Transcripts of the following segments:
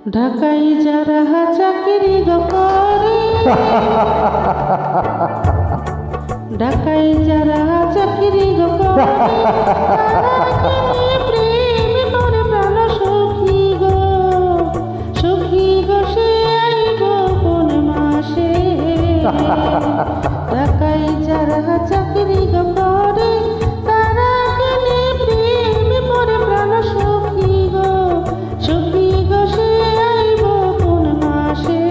ঢাকাই যারা চাকরি গো করে, ঢাকাই যারা চাকরি গো করে, প্রেম করে প্রাণ সখী গো, সখী গো সে আইব কোন মাসে। ঢাকাই যারা চাকরি গো করে, তারা কেনে প্রেম করে প্রাণ সখী গো, সখী গো সে আইব কোন মাসে।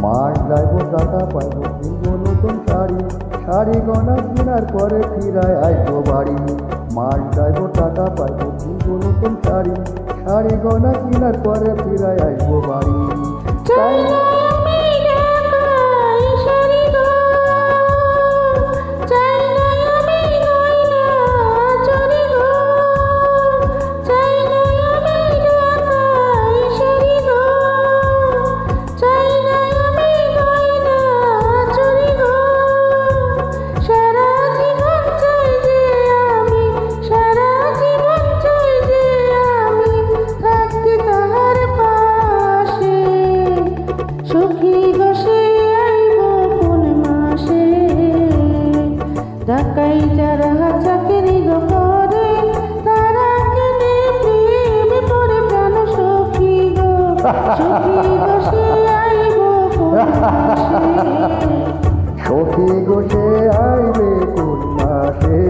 মাস যাইব টাকা পাইব কিনব নতুন শাড়ি, শাড়ি গনা কেনার পরে ফিরায় আইব বাড়ি। মাস যাইব টাকা পাইব কিনব নতুন শাড়ি, শাড়ি গনা কেনার পরে ফিরায় আইব বাড়ি। চাই না আমি ঢাকাই শাড়ি গো, চাই না আমি গয়না চুড়ি গো, চাই না আমি ঢাকাই শাড়ি গো, চাই না আমি গয়না চুড়ি গো। সারা জীবন চাই যে আমি, সারা জীবন চাই যে আমি থাকতে তাহার পাশে, সখী গো সে আইব কোন মাসে। ঢাকাই যারা চাকরি গো করে, তারা কেনে প্রেম করে প্রাণ সখী গো, সখী গো সে আইব কোন মাসে। সখী গো সে আইবে কোন মাসে,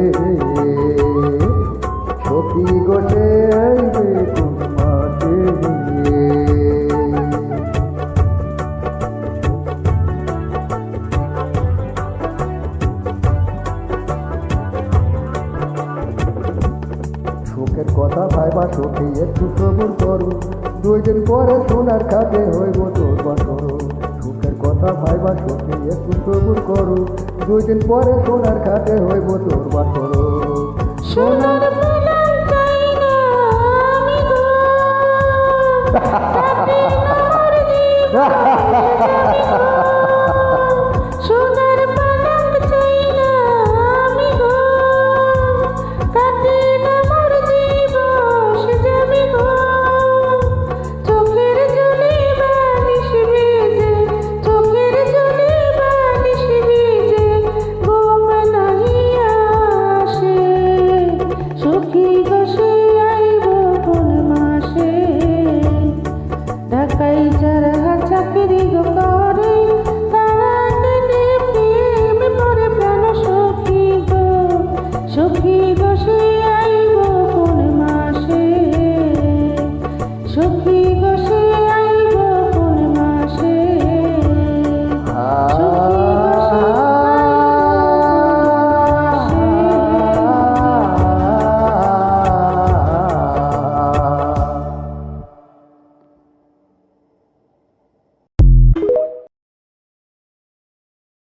সখী গো সে আইবে কোন মাসে। সুখের কথা ভাইবা সখী একটু সবুর করু, 2 দিন পরে সোনার খাতে হইব তোর বাসর। সুখের কথা ভাইবা সখী একটু সবুর করু, 2 দিন পরে সোনার খাতে হইব তোর বাসর। সোনার পলক চাই না আমি গো, রাতে মোর জীবন সোনার পলক চাই না আমি গো, কাটে না মোর জীবন যাবে গো। চোখের জলে বালিশ ভিজে, চোখের জলে বালিশ ভিজে, ঘুম নাহি আসে, সখী গো সে আইব কোন মাসে। ঢাকাই যারা চাকরি গো করে, তারা কেনে প্রেম করে প্রাণ সখী গো, সখী গো সে